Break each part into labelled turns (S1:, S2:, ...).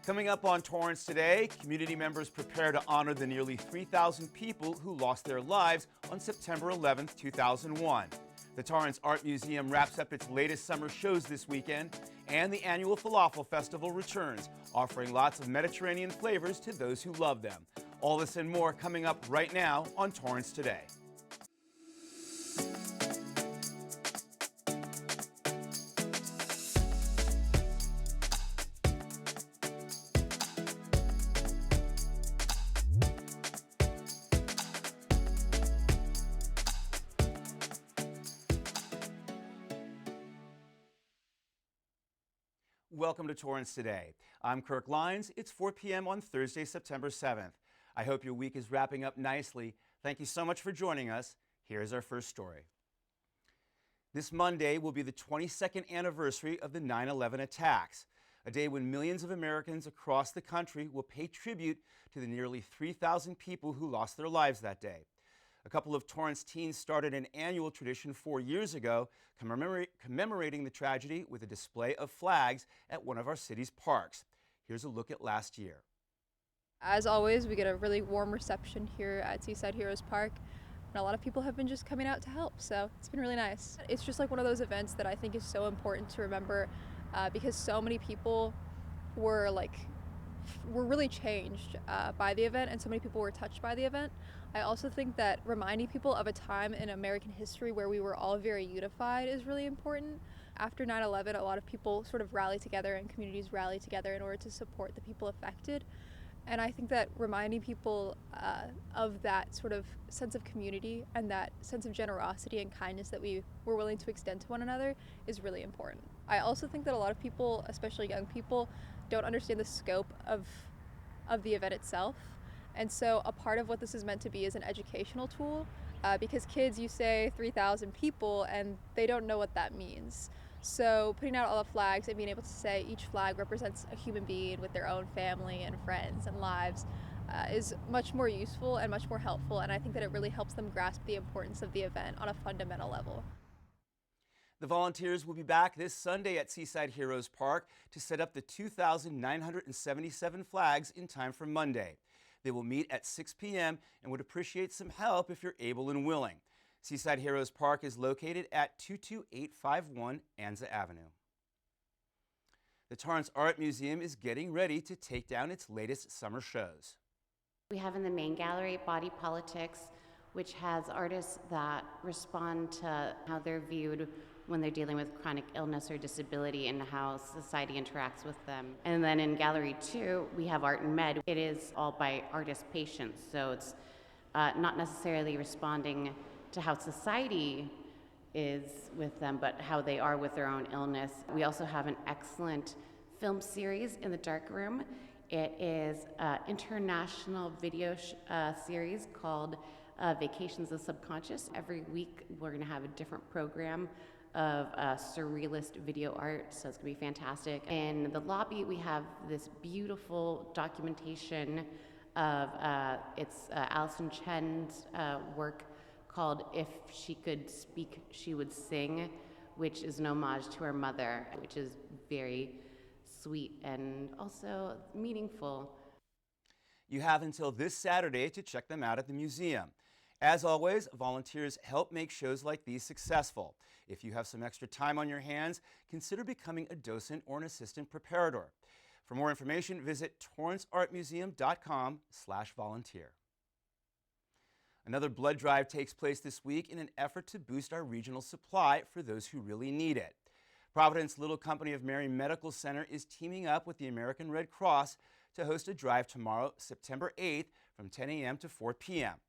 S1: Coming up on Torrance Today, community members prepare to honor the nearly 3,000 people who lost their lives on September 11, 2001. The Torrance Art Museum wraps up its latest summer shows this weekend, and the annual Falafel Festival returns, offering lots of Mediterranean flavors to those who love them. All this and more coming up right now on Torrance Today. Welcome to Torrance Today. I'm Kirk Lyons. It's 4 p.m. on Thursday, September 7th. I hope your week is wrapping up nicely. Thank you so much for joining us. Here's our first story. This Monday will be the 22nd anniversary of the 9/11 attacks, a day when millions of Americans across the country will pay tribute to the nearly 3,000 people who lost their lives that day. A couple of Torrance teens started an annual tradition 4 years ago, commemorating the tragedy with a display of flags at one of our city's parks. Here's a look at last year.
S2: As always, we get a really warm reception here at Seaside Heroes Park, and a lot of people have been just coming out to help, so it's been really nice. It's just like one of those events that I think is so important to remember because so many people were really changed by the event, and so many people were touched by the event. I also think that reminding people of a time in American history where we were all very unified is really important. After 9/11, a lot of people sort of rallied together and communities rallied together in order to support the people affected. And I think that reminding people of that sort of sense of community and that sense of generosity and kindness that we were willing to extend to one another is really important. I also think that a lot of people, especially young people, don't understand the scope of the event itself. And so a part of what this is meant to be is an educational tool because kids, you say 3,000 people and they don't know what that means. So putting out all the flags and being able to say each flag represents a human being with their own family and friends and lives is much more useful and much more helpful. And I think that it really helps them grasp the importance of the event on a fundamental level.
S1: The volunteers will be back this Sunday at Seaside Heroes Park to set up the 2,977 flags in time for Monday. They will meet at 6 p.m. and would appreciate some help if you're able and willing. Seaside Heroes Park is located at 22851 Anza Avenue. The Torrance Art Museum is getting ready to take down its latest summer shows.
S3: We have in the main gallery Body Politics, which has artists that respond to how they're viewed when they're dealing with chronic illness or disability and how society interacts with them. And then in Gallery 2, we have Art and Med. It is all by artist patients, so it's not necessarily responding to how society is with them, but how they are with their own illness. We also have an excellent film series in the dark room. It is an international video series called Vacations of Subconscious. Every week we're going to have a different program of surrealist video art, so it's going to be fantastic. In the lobby we have this beautiful documentation of it's Alison Chen's work called If She Could Speak, She Would Sing, which is an homage to her mother, which is very sweet and also meaningful.
S1: You have until this Saturday to check them out at the museum. As always, volunteers help make shows like these successful. If you have some extra time on your hands, consider becoming a docent or an assistant preparator. For more information, visit torranceartmuseum.com/volunteer. Another blood drive takes place this week in an effort to boost our regional supply for those who really need it. Providence Little Company of Mary Medical Center is teaming up with the American Red Cross to host a drive tomorrow, September 8th, from 10 a.m. to 4 p.m.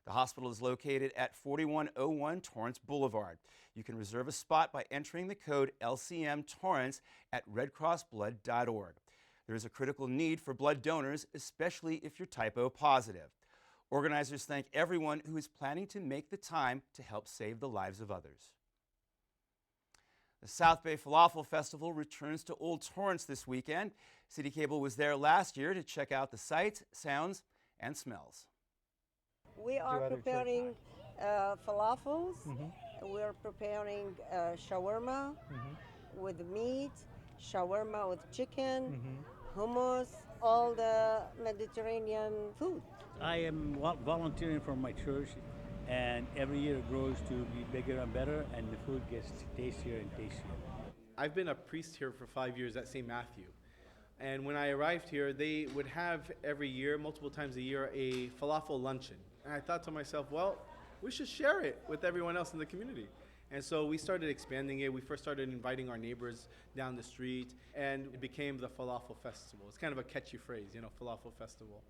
S1: The hospital is located at 4101 Torrance Boulevard. You can reserve a spot by entering the code LCM Torrance at redcrossblood.org. There is a critical need for blood donors, especially if you're type O positive. Organizers thank everyone who is planning to make the time to help save the lives of others. The South Bay Falafel Festival returns to Old Torrance this weekend. City Cable was there last year to check out the sights, sounds, and smells.
S4: We are preparing falafels. We're preparing shawarma with meat, shawarma with chicken, hummus, all the Mediterranean food.
S5: I am volunteering for my church, and every year it grows to be bigger and better, and the food gets tastier and tastier.
S6: I've been a priest here for 5 years at St. Matthew. And when I arrived here, they would have every year, multiple times a year, a falafel luncheon. And I thought to myself, well, we should share it with everyone else in the community. And so we started expanding it. We first started inviting our neighbors down the street, and it became the Falafel Festival. It's kind of a catchy phrase, Falafel Festival.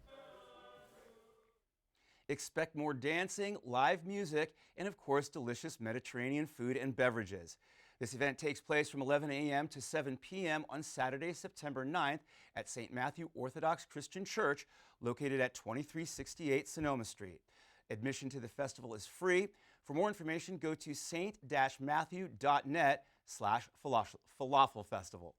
S1: Expect more dancing, live music, and of course, delicious Mediterranean food and beverages. This event takes place from 11 a.m. to 7 p.m. on Saturday, September 9th at St. Matthew Orthodox Christian Church, located at 2368 Sonoma Street. Admission to the festival is free. For more information, go to st-matthew.net/Falafel Festival.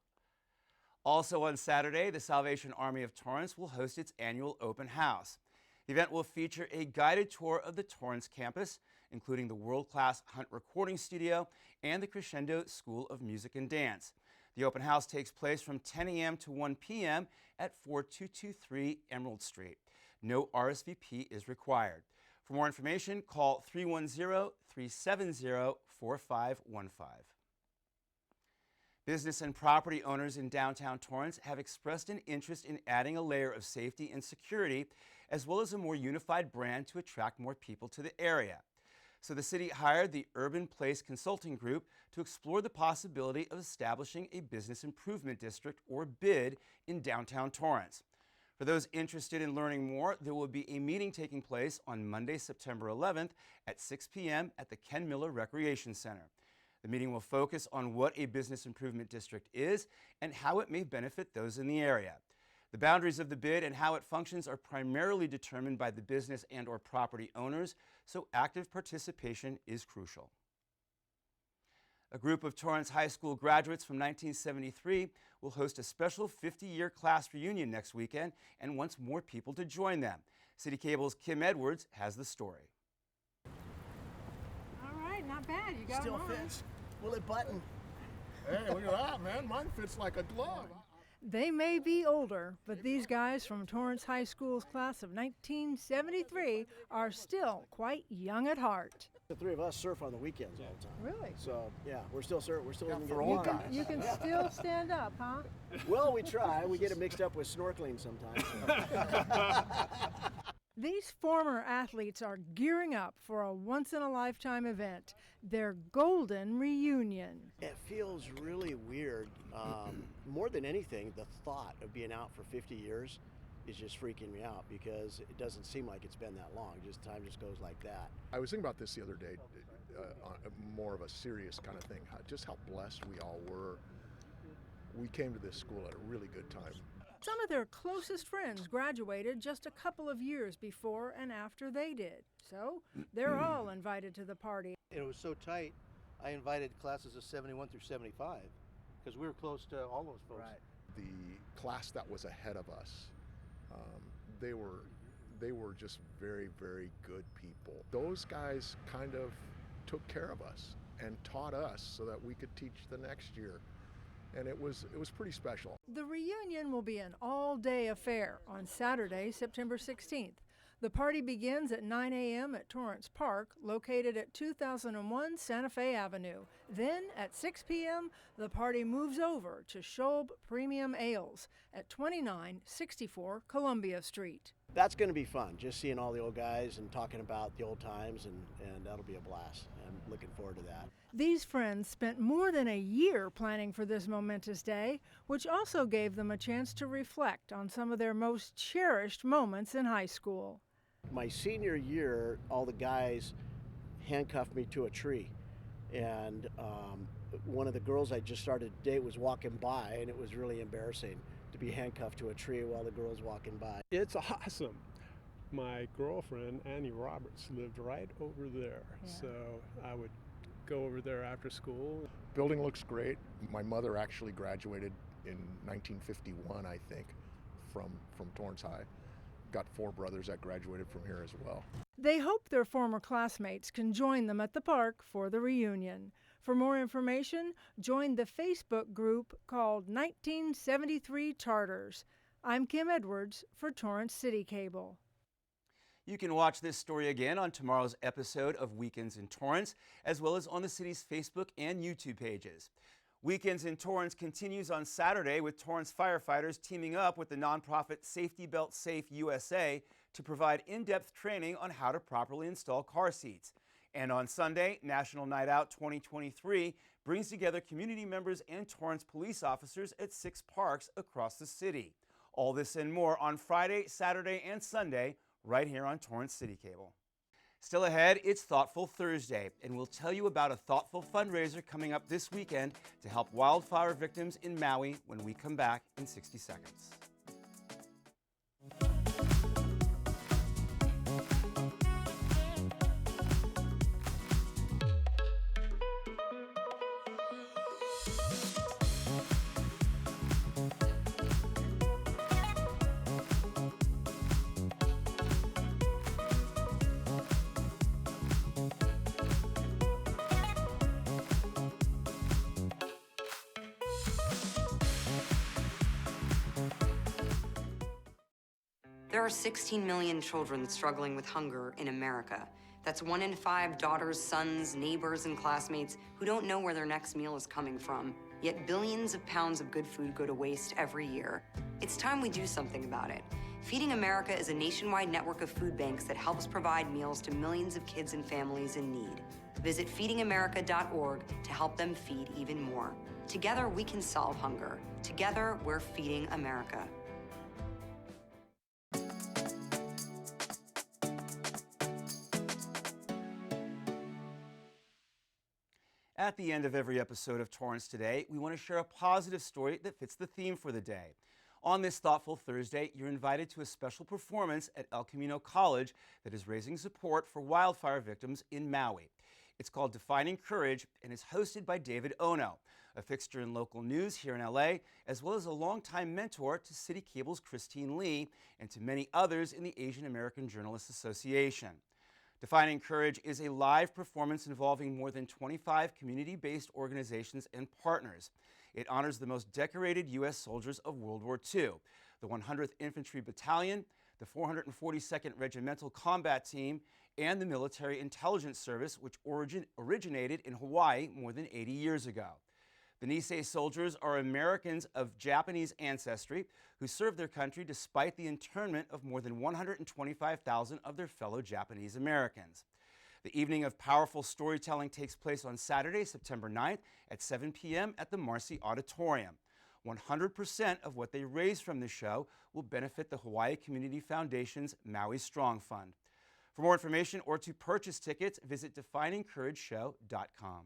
S1: Also on Saturday, the Salvation Army of Torrance will host its annual open house. The event will feature a guided tour of the Torrance campus, including the world-class Hunt Recording Studio and the Crescendo School of Music and Dance. The open house takes place from 10 a.m. to 1 p.m. at 4223 Emerald Street. No RSVP is required. For more information, call 310-370-4515. Business and property owners in downtown Torrance have expressed an interest in adding a layer of safety and security, as well as a more unified brand to attract more people to the area. So the city hired the Urban Place Consulting Group to explore the possibility of establishing a business improvement district, or BID, in downtown Torrance. For those interested in learning more, there will be a meeting taking place on Monday, September 11th at 6 p.m. at the Ken Miller Recreation Center. The meeting will focus on what a business improvement district is and how it may benefit those in the area. The boundaries of the BID and how it functions are primarily determined by the business and/or property owners, so active participation is crucial. A group of Torrance High School graduates from 1973 will host a special 50-year class reunion next weekend and wants more people to join them. City Cable's Kim Edwards has the story.
S7: All right, not bad. You got
S8: Still
S7: one.
S8: fits. Will it button?
S9: Hey, look at that, man. Mine fits like a glove.
S7: They may be older, but these guys from Torrance High School's class of 1973 are still quite young at heart.
S8: The three of us surf on the weekends all the time.
S7: Really?
S8: So yeah, we're still surfing. We're still
S9: Yeah,
S8: even
S9: for
S8: getting
S9: old
S8: guys.
S9: guys.
S7: You can still stand up, huh?
S8: Well, we try. We get it mixed up with snorkeling sometimes.
S7: These former athletes are gearing up for a once-in-a-lifetime event, their Golden Reunion.
S8: It feels really weird. More than anything, the thought of being out for 50 years is just freaking me out because it doesn't seem like it's been that long. Just time just goes like that.
S9: I was thinking about this the other day, on more of a serious kind of thing, just how blessed we all were. We came to this school at a really good time.
S7: Some of their closest friends graduated just a couple of years before and after they did. So they're all invited to the party.
S10: It was so tight, I invited classes of 71 through 75 because we were close to all those folks.
S8: Right.
S9: The class that was ahead of us, they were just very, very good people. Those guys kind of took care of us and taught us so that we could teach the next year. And it was pretty special.
S7: The reunion will be an all-day affair on Saturday, September 16th. The party begins at 9 a.m. at Torrance Park, located at 2001 Santa Fe Avenue. Then, at 6 p.m., the party moves over to Scholb Premium Ales at 2964 Columbia Street.
S8: That's going to be fun, just seeing all the old guys and talking about the old times, and that'll be a blast. I'm looking forward to that.
S7: These friends spent more than a year planning for this momentous day, which also gave them a chance to reflect on some of their most cherished moments in high school.
S8: My senior year, all the guys handcuffed me to a tree, and one of the girls I just started to date was walking by, and it was really embarrassing to be handcuffed to a tree while the girl's walking by.
S11: It's awesome. My girlfriend, Annie Roberts, lived right over there, so I would go over there after school.
S9: Building looks great. My mother actually graduated in 1951, I think, from Torrance High. Got 4 brothers that graduated from here as well.
S7: They hope their former classmates can join them at the park for the reunion. For more information, join the Facebook group called 1973 Charters. I'm Kim Edwards for Torrance City Cable.
S1: You can watch this story again on tomorrow's episode of Weekends in Torrance, as well as on the city's Facebook and YouTube pages. Weekends in Torrance continues on Saturday with Torrance firefighters teaming up with the nonprofit Safety Belt Safe USA to provide in-depth training on how to properly install car seats. And on Sunday, National Night Out 2023 brings together community members and Torrance police officers at 6 parks across the city. All this and more on Friday, Saturday, and Sunday, right here on Torrance City Cable. Still ahead, it's Thoughtful Thursday, and we'll tell you about a thoughtful fundraiser coming up this weekend to help wildfire victims in Maui when we come back in 60 seconds.
S12: There are 16 million children struggling with hunger in America. That's 1 in 5 daughters, sons, neighbors, and classmates who don't know where their next meal is coming from. Yet billions of pounds of good food go to waste every year. It's time we do something about it. Feeding America is a nationwide network of food banks that helps provide meals to millions of kids and families in need. Visit feedingamerica.org to help them feed even more. Together, we can solve hunger. Together, we're feeding America.
S1: At the end of every episode of Torrance Today, we want to share a positive story that fits the theme for the day. On this Thoughtful Thursday, you're invited to a special performance at El Camino College that is raising support for wildfire victims in Maui. It's called Defining Courage and is hosted by David Ono, a fixture in local news here in LA, as well as a longtime mentor to City Cable's Christine Lee and to many others in the Asian American Journalists Association. Defining Courage is a live performance involving more than 25 community-based organizations and partners. It honors the most decorated U.S. soldiers of World War II, the 100th Infantry Battalion, the 442nd Regimental Combat Team, and the Military Intelligence Service, which originated in Hawaii more than 80 years ago. The Nisei soldiers are Americans of Japanese ancestry who served their country despite the internment of more than 125,000 of their fellow Japanese Americans. The evening of powerful storytelling takes place on Saturday, September 9th at 7 p.m. at the Marcy Auditorium. 100% of what they raise from the show will benefit the Hawaii Community Foundation's Maui Strong Fund. For more information or to purchase tickets, visit definingcourageshow.com.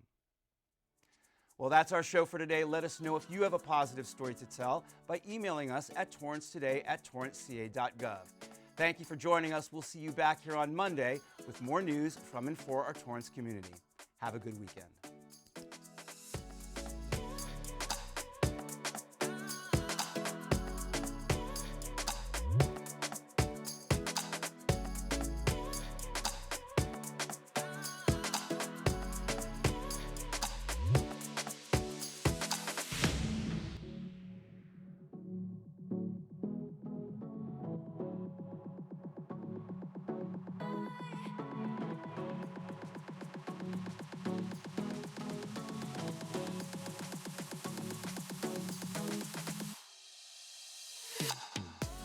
S1: Well, that's our show for today. Let us know if you have a positive story to tell by emailing us at torrancetoday@torranceca.gov. Thank you for joining us. We'll see you back here on Monday with more news from and for our Torrance community. Have a good weekend.